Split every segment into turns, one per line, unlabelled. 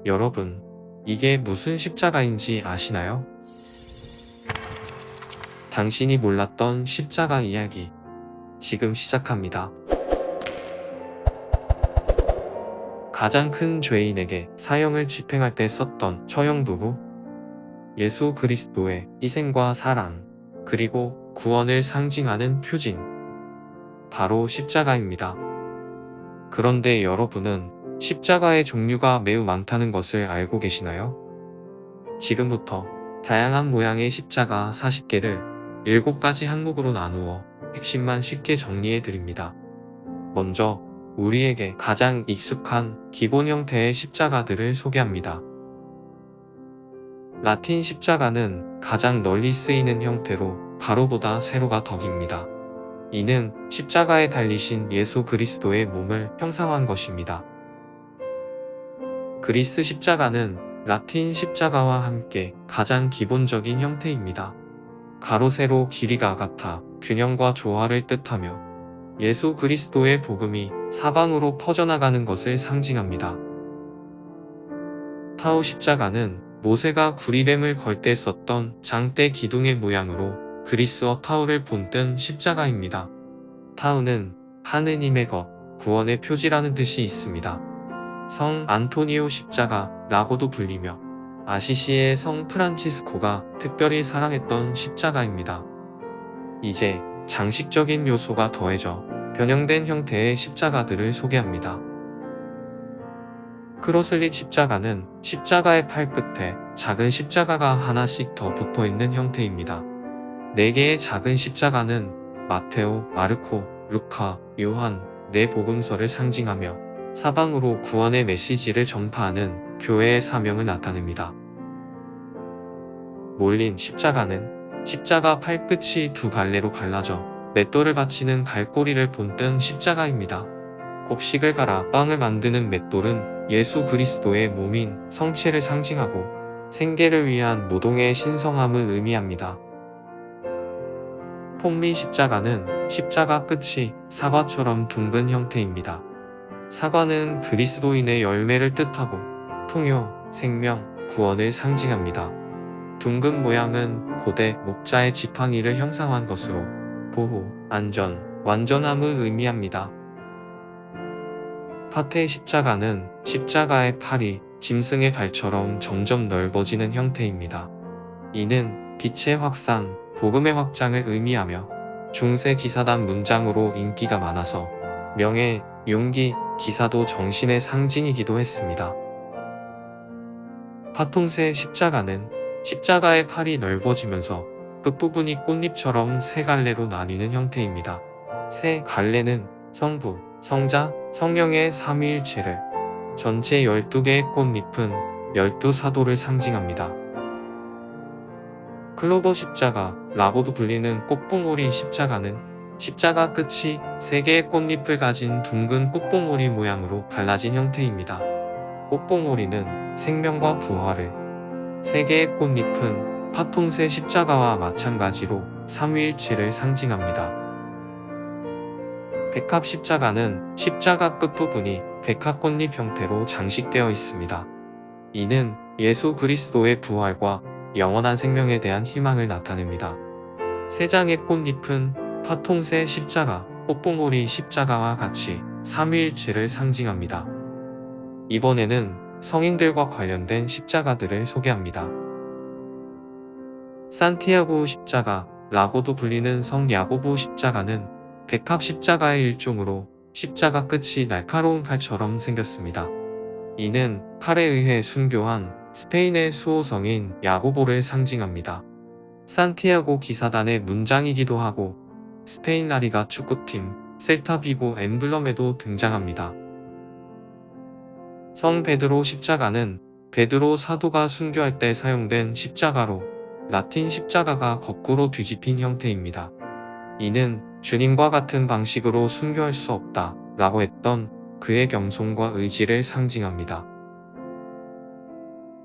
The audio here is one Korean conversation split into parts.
여러분, 이게 무슨 십자가인지 아시나요? 당신이 몰랐던 십자가 이야기, 지금 시작합니다. 가장 큰 죄인에게 사형을 집행할 때 썼던 처형 도구, 예수 그리스도의 희생과 사랑, 그리고 구원을 상징하는 표징, 바로 십자가입니다. 그런데 여러분은 십자가의 종류가 매우 많다는 것을 알고 계시나요? 지금부터 다양한 모양의 십자가 40개를 7가지 항목으로 나누어 핵심만 쉽게 정리해 드립니다. 먼저 우리에게 가장 익숙한 기본 형태의 십자가들을 소개합니다. 라틴 십자가는 가장 널리 쓰이는 형태로 가로보다 세로가 덕입니다. 이는 십자가에 달리신 예수 그리스도의 몸을 형상화한 것입니다. 그리스 십자가는 라틴 십자가와 함께 가장 기본적인 형태입니다. 가로 세로 길이가 같아 균형과 조화를 뜻하며 예수 그리스도의 복음이 사방으로 퍼져나가는 것을 상징합니다. 타우 십자가는 모세가 구리뱀을 걸 때 썼던 장대 기둥의 모양으로 그리스어 타우를 본뜬 십자가입니다. 타우는 하느님의 것, 구원의 표지라는 뜻이 있습니다. 성 안토니오 십자가라고도 불리며 아시시의 성 프란치스코가 특별히 사랑했던 십자가입니다. 이제 장식적인 요소가 더해져 변형된 형태의 십자가들을 소개합니다. 크로슬립 십자가는 십자가의 팔끝에 작은 십자가가 하나씩 더 붙어있는 형태입니다. 4개의 작은 십자가는 마테오, 마르코, 루카, 요한, 4복음서를 상징하며 사방으로 구원의 메시지를 전파하는 교회의 사명을 나타냅니다. 몰린 십자가는 십자가 팔끝이 2갈래로 갈라져 맷돌을 받치는 갈고리를 본뜬 십자가입니다. 곡식을 갈아 빵을 만드는 맷돌은 예수 그리스도의 몸인 성체를 상징하고 생계를 위한 노동의 신성함을 의미합니다. 폼미 십자가는 십자가 끝이 사과처럼 둥근 형태입니다. 사과는 그리스도인의 열매를 뜻하고 통효, 생명, 구원을 상징합니다. 둥근 모양은 고대 목자의 지팡이를 형상화한 것으로 보호, 안전, 완전함을 의미합니다. 파테 십자가는 십자가의 팔이 짐승의 발처럼 점점 넓어지는 형태입니다. 이는 빛의 확산, 복음의 확장을 의미하며 중세 기사단 문장으로 인기가 많아서 명예, 용기, 기사도 정신의 상징이기도 했습니다. 파통새 십자가는 십자가의 팔이 넓어지면서 끝부분이 꽃잎처럼 3갈래로 나뉘는 형태입니다. 3갈래는 성부, 성자, 성령의 삼위일체를, 전체 12개의 꽃잎은 12사도를 상징합니다. 클로버 십자가라고도 불리는 꽃봉오리 십자가는 십자가 끝이 3개의 꽃잎을 가진 둥근 꽃봉오리 모양으로 갈라진 형태입니다. 꽃봉오리는 생명과 부활을, 3개의 꽃잎은 파통새 십자가와 마찬가지로 삼위일체를 상징합니다. 백합 십자가는 십자가 끝부분이 백합꽃잎 형태로 장식되어 있습니다. 이는 예수 그리스도의 부활과 영원한 생명에 대한 희망을 나타냅니다. 3장의 꽃잎은 파통새 십자가, 꽃봉오리 십자가와 같이 삼위일체를 상징합니다. 이번에는 성인들과 관련된 십자가들을 소개합니다. 산티아고 십자가라고도 불리는 성 야고보 십자가는 백합 십자가의 일종으로 십자가 끝이 날카로운 칼처럼 생겼습니다. 이는 칼에 의해 순교한 스페인의 수호성인 야고보를 상징합니다. 산티아고 기사단의 문장이기도 하고 스페인 라리가 축구팀 셀타비고 엠블럼에도 등장합니다. 성 베드로 십자가는 베드로 사도가 순교할 때 사용된 십자가로 라틴 십자가가 거꾸로 뒤집힌 형태입니다. 이는 주님과 같은 방식으로 순교할 수 없다 라고 했던 그의 겸손과 의지를 상징합니다.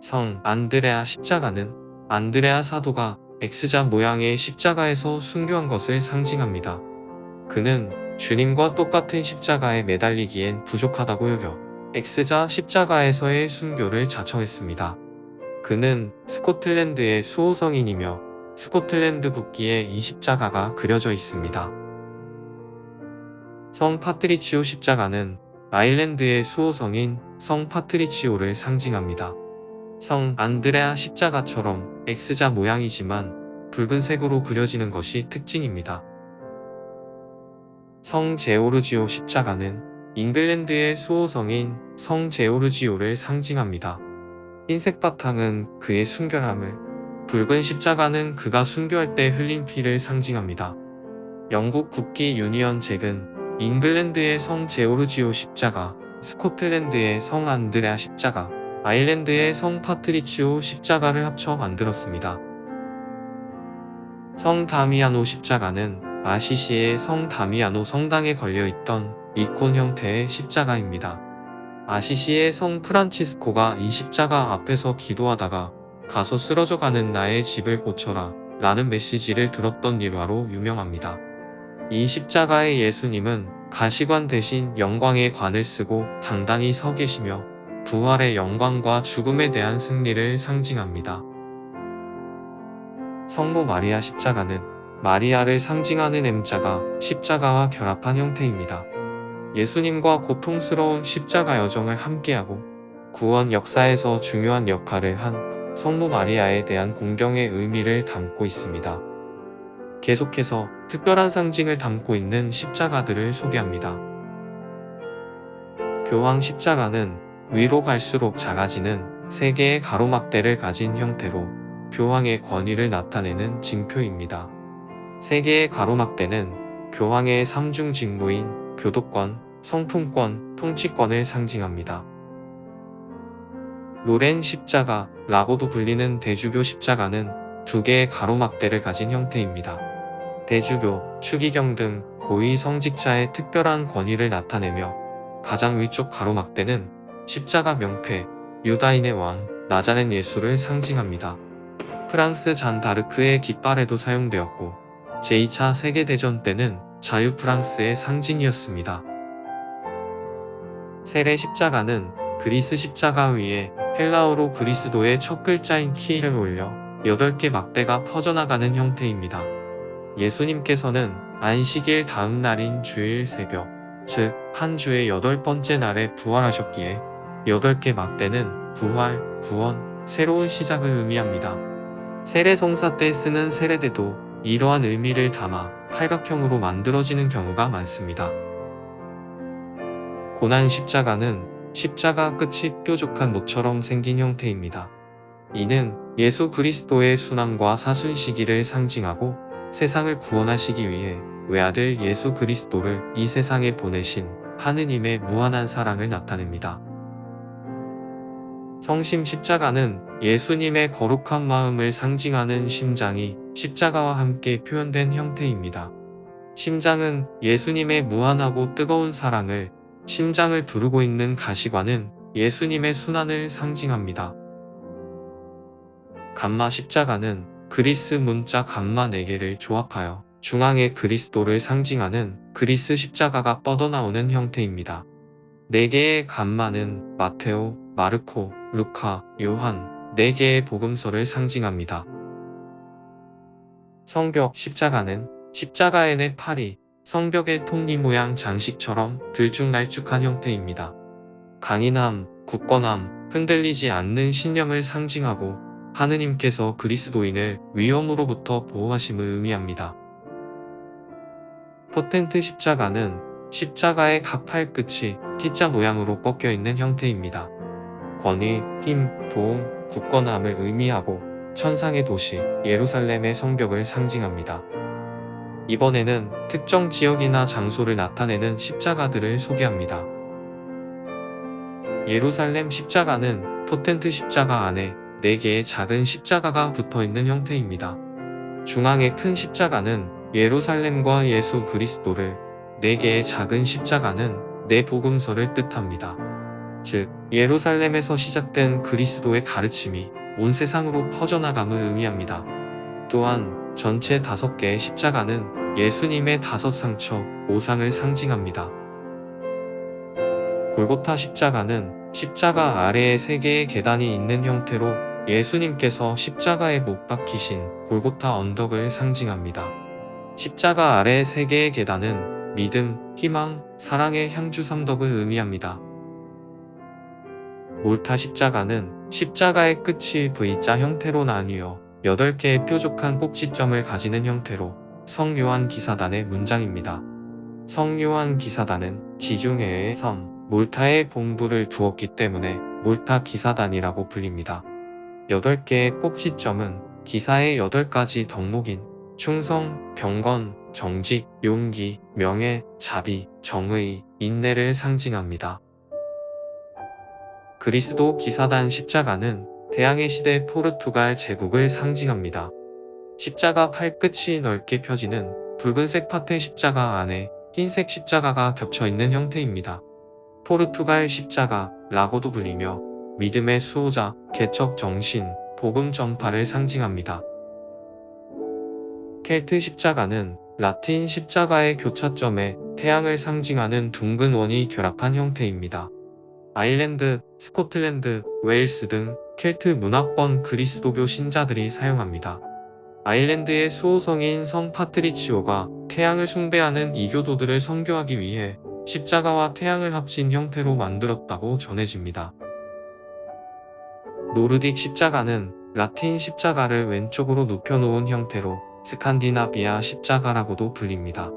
성 안드레아 십자가는 안드레아 사도가 X자 모양의 십자가에서 순교한 것을 상징합니다. 그는 주님과 똑같은 십자가에 매달리기엔 부족하다고 여겨 X자 십자가에서의 순교를 자청했습니다. 그는 스코틀랜드의 수호성인이며 스코틀랜드 국기에 이 십자가가 그려져 있습니다. 성 파트리치오 십자가는 아일랜드의 수호성인 성 파트리치오를 상징합니다. 성 안드레아 십자가처럼 X자 모양이지만 붉은색으로 그려지는 것이 특징입니다. 성 제오르지오 십자가는 잉글랜드의 수호성인 성 제오르지오를 상징합니다. 흰색 바탕은 그의 순결함을, 붉은 십자가는 그가 순교할 때 흘린 피를 상징합니다. 영국 국기 유니언 잭은 잉글랜드의 성 제오르지오 십자가, 스코틀랜드의 성 안드레아 십자가, 아일랜드의 성 파트리치오 십자가를 합쳐 만들었습니다. 성 다미아노 십자가는 아시시의 성 다미아노 성당에 걸려있던 이콘 형태의 십자가입니다. 아시시의 성 프란치스코가 이 십자가 앞에서 기도하다가 가서 쓰러져가는 나의 집을 고쳐라 라는 메시지를 들었던 일화로 유명합니다. 이 십자가의 예수님은 가시관 대신 영광의 관을 쓰고 당당히 서 계시며 부활의 영광과 죽음에 대한 승리를 상징합니다. 성모 마리아 십자가는 마리아를 상징하는 M자가 십자가와 결합한 형태입니다. 예수님과 고통스러운 십자가 여정을 함께하고 구원 역사에서 중요한 역할을 한 성모 마리아에 대한 공경의 의미를 담고 있습니다. 계속해서 특별한 상징을 담고 있는 십자가들을 소개합니다. 교황 십자가는 위로 갈수록 작아지는 3개의 가로막대를 가진 형태로 교황의 권위를 나타내는 징표입니다. 3개의 가로막대는 교황의 3중 직무인 교도권, 성품권, 통치권을 상징합니다. 로렌 십자가라고도 불리는 대주교 십자가는 2개의 가로막대를 가진 형태입니다. 대주교, 추기경 등 고위 성직자의 특별한 권위를 나타내며 가장 위쪽 가로막대는 십자가 명패, 유다인의 왕, 나자렛 예수를 상징합니다. 프랑스 잔 다르크의 깃발에도 사용되었고 제2차 세계대전 때는 자유 프랑스의 상징이었습니다. 세례 십자가는 그리스 십자가 위에 헬라어로 그리스도의 첫 글자인 키를 올려 8개 막대가 퍼져나가는 형태입니다. 예수님께서는 안식일 다음 날인 주일 새벽, 즉 한 주의 8번째 날에 부활하셨기에 8개 막대는 부활, 구원, 새로운 시작을 의미합니다. 세례성사 때 쓰는 세례대도 이러한 의미를 담아 팔각형으로 만들어지는 경우가 많습니다. 고난 십자가는 십자가 끝이 뾰족한 모처럼 생긴 형태입니다. 이는 예수 그리스도의 순환과 사순 시기를 상징하고 세상을 구원하시기 위해 외아들 예수 그리스도를 이 세상에 보내신 하느님의 무한한 사랑을 나타냅니다. 성심 십자가는 예수님의 거룩한 마음을 상징하는 심장이 십자가와 함께 표현된 형태입니다. 심장은 예수님의 무한하고 뜨거운 사랑을, 심장을 두르고 있는 가시관은 예수님의 순환을 상징합니다. 감마 십자가는 그리스 문자 감마 4개를 조합하여 중앙에 그리스도를 상징하는 그리스 십자가가 뻗어나오는 형태입니다. 4개의 감마는 마테오, 마르코, 루카, 요한 4개의 복음서를 상징합니다. 성벽 십자가는 십자가의 4팔이 성벽의 톱니 모양 장식처럼 들쭉날쭉한 형태입니다. 강인함, 굳건함, 흔들리지 않는 신념을 상징하고 하느님께서 그리스도인을 위험으로부터 보호하심을 의미합니다. 포텐트 십자가는 십자가의 각 팔끝이 T자 모양으로 꺾여 있는 형태입니다. 권위, 힘, 도움, 굳건함을 의미하고 천상의 도시 예루살렘의 성벽을 상징합니다. 이번에는 특정 지역이나 장소를 나타내는 십자가들을 소개합니다. 예루살렘 십자가는 포텐트 십자가 안에 4개의 작은 십자가가 붙어있는 형태입니다. 중앙의 큰 십자가는 예루살렘과 예수 그리스도를, 4개의 작은 십자가는 4복음서를 뜻합니다. 즉, 예루살렘에서 시작된 그리스도의 가르침이 온 세상으로 퍼져나감을 의미합니다. 또한 전체 5개의 십자가는 예수님의 5 상처, 5상을 상징합니다. 골고타 십자가는 십자가 아래에 3개의 계단이 있는 형태로 예수님께서 십자가에 못 박히신 골고타 언덕을 상징합니다. 십자가 아래 3개의 계단은 믿음, 희망, 사랑의 향주 3덕을 의미합니다. 몰타 십자가는 십자가의 끝이 V자 형태로 나뉘어 8개의 뾰족한 꼭지점을 가지는 형태로 성요한 기사단의 문장입니다. 성요한 기사단은 지중해의 섬 몰타에 본부를 두었기 때문에 몰타 기사단이라고 불립니다. 8개의 꼭지점은 기사의 8가지 덕목인 충성, 경건, 정직, 용기, 명예, 자비, 정의, 인내를 상징합니다. 그리스도 기사단 십자가는 대항해 시대 포르투갈 제국을 상징합니다. 십자가 팔끝이 넓게 펴지는 붉은색 파테 십자가 안에 흰색 십자가가 겹쳐있는 형태입니다. 포르투갈 십자가라고도 불리며 믿음의 수호자, 개척 정신, 복음 전파를 상징합니다. 켈트 십자가는 라틴 십자가의 교차점에 태양을 상징하는 둥근 원이 결합한 형태입니다. 아일랜드, 스코틀랜드, 웨일스 등 켈트 문화권 그리스도교 신자들이 사용합니다. 아일랜드의 수호성인 성 파트리치오가 태양을 숭배하는 이교도들을 선교하기 위해 십자가와 태양을 합친 형태로 만들었다고 전해집니다. 노르딕 십자가는 라틴 십자가를 왼쪽으로 눕혀놓은 형태로 스칸디나비아 십자가라고도 불립니다.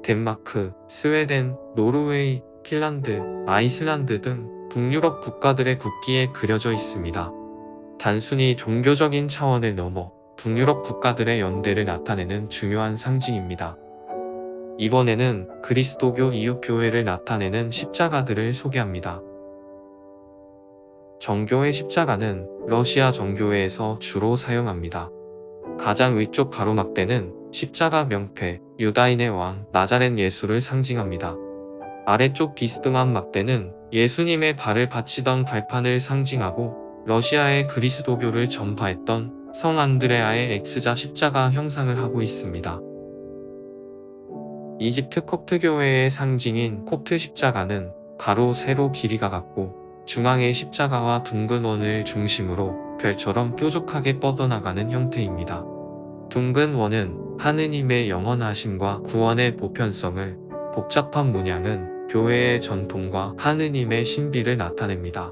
덴마크, 스웨덴, 노르웨이, 핀란드, 아이슬란드 등 북유럽 국가들의 국기에 그려져 있습니다. 단순히 종교적인 차원을 넘어 북유럽 국가들의 연대를 나타내는 중요한 상징입니다. 이번에는 그리스도교 이웃교회를 나타내는 십자가들을 소개합니다. 정교회 십자가는 러시아 정교회에서 주로 사용합니다. 가장 위쪽 가로막대는 십자가 명패, 유다인의 왕, 나자렛 예수를 상징합니다. 아래쪽 비스듬한 막대는 예수님의 발을 받치던 발판을 상징하고 러시아의 그리스도교를 전파했던 성 안드레아의 X자 십자가 형상을 하고 있습니다. 이집트 콥트교회의 상징인 콥트 십자가는 가로, 세로 길이가 같고 중앙의 십자가와 둥근 원을 중심으로 별처럼 뾰족하게 뻗어나가는 형태입니다. 둥근 원은 하느님의 영원하심과 구원의 보편성을, 복잡한 문양은 교회의 전통과 하느님의 신비를 나타냅니다.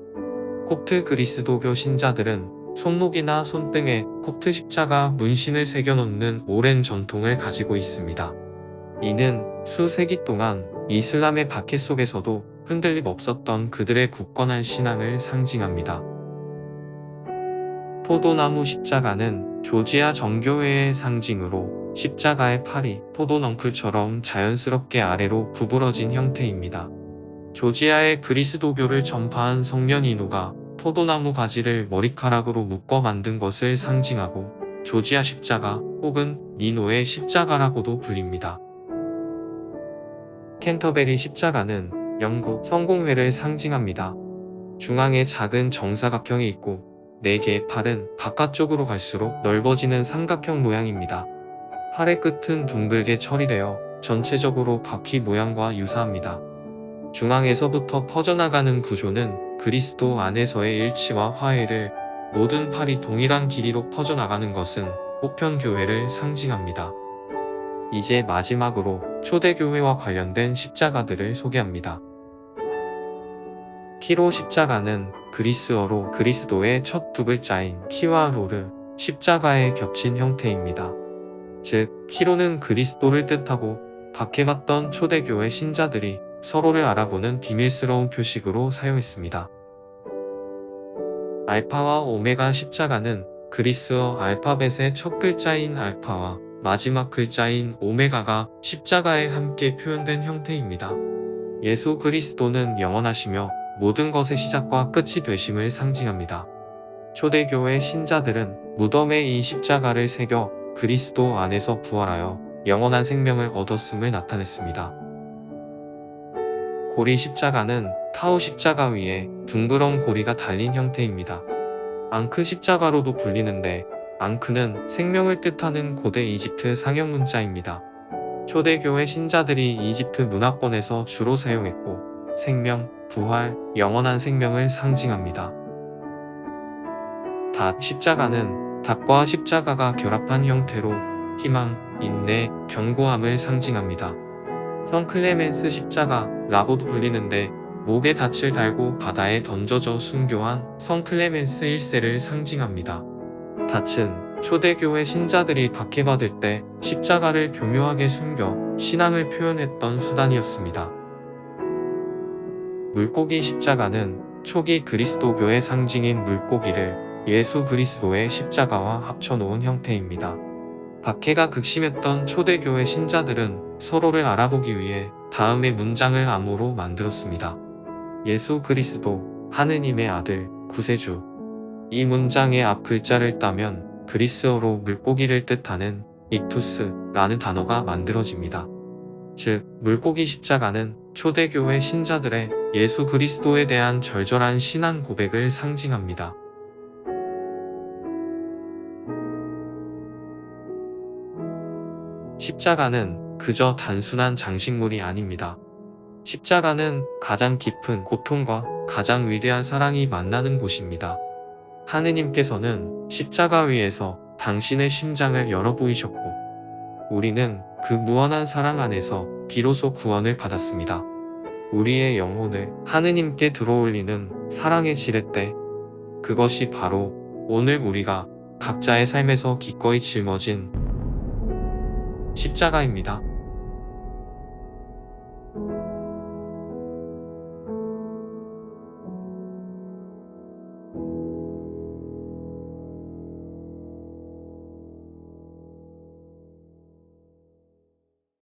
콥트 그리스도교 신자들은 손목이나 손등에 콥트 십자가 문신을 새겨놓는 오랜 전통을 가지고 있습니다. 이는 수세기 동안 이슬람의 박해 속에서도 흔들림 없었던 그들의 굳건한 신앙을 상징합니다. 포도나무 십자가는 조지아 정교회의 상징으로 십자가의 팔이 포도넝쿨처럼 자연스럽게 아래로 구부러진 형태입니다. 조지아의 그리스도교를 전파한 성년 이누가 포도나무 가지를 머리카락으로 묶어 만든 것을 상징하고 조지아 십자가 혹은 니노의 십자가라고도 불립니다. 캔터베리 십자가는 영국 성공회를 상징합니다. 중앙에 작은 정사각형이 있고 4개의 팔은 바깥쪽으로 갈수록 넓어지는 삼각형 모양입니다. 팔의 끝은 둥글게 처리되어 전체적으로 바퀴 모양과 유사합니다. 중앙에서부터 퍼져나가는 구조는 그리스도 안에서의 일치와 화해를, 모든 팔이 동일한 길이로 퍼져나가는 것은 보편교회를 상징합니다. 이제 마지막으로 초대교회와 관련된 십자가들을 소개합니다. 키로 십자가는 그리스어로 그리스도의 첫 2글자인 키와 로를 십자가에 겹친 형태입니다. 즉, 키로는 그리스도를 뜻하고 박해받던 초대교회 신자들이 서로를 알아보는 비밀스러운 표식으로 사용했습니다. 알파와 오메가 십자가는 그리스어 알파벳의 첫 글자인 알파와 마지막 글자인 오메가가 십자가에 함께 표현된 형태입니다. 예수 그리스도는 영원하시며 모든 것의 시작과 끝이 되심을 상징합니다. 초대교회 신자들은 무덤에 이 십자가를 새겨 그리스도 안에서 부활하여 영원한 생명을 얻었음을 나타냈습니다. 고리 십자가는 타우 십자가 위에 둥그런 고리가 달린 형태입니다. 앙크 십자가로도 불리는데 앙크는 생명을 뜻하는 고대 이집트 상형 문자입니다. 초대교회 신자들이 이집트 문화권에서 주로 사용했고 생명, 부활, 영원한 생명을 상징합니다. 십자가는 닭과 십자가가 결합한 형태로 희망, 인내, 견고함을 상징합니다. 성 클레멘스 십자가라고도 불리는데 목에 닻을 달고 바다에 던져져 순교한 성 클레멘스 1세를 상징합니다. 닻은 초대교회 신자들이 박해받을 때 십자가를 교묘하게 숨겨 신앙을 표현했던 수단이었습니다. 물고기 십자가는 초기 그리스도교의 상징인 물고기를 예수 그리스도의 십자가와 합쳐놓은 형태입니다. 박해가 극심했던 초대교회 신자들은 서로를 알아보기 위해 다음의 문장을 암호로 만들었습니다. 예수 그리스도, 하느님의 아들, 구세주. 이 문장의 앞 글자를 따면 그리스어로 물고기를 뜻하는 익투스라는 단어가 만들어집니다. 즉, 물고기 십자가는 초대교회 신자들의 예수 그리스도에 대한 절절한 신앙 고백을 상징합니다. 십자가는 그저 단순한 장식물이 아닙니다. 십자가는 가장 깊은 고통과 가장 위대한 사랑이 만나는 곳입니다. 하느님께서는 십자가 위에서 당신의 심장을 열어 보이셨고, 우리는 그 무한한 사랑 안에서 비로소 구원을 받았습니다. 우리의 영혼을 하느님께 들어올리는 사랑의 지렛대, 그것이 바로 오늘 우리가 각자의 삶에서 기꺼이 짊어진 십자가입니다.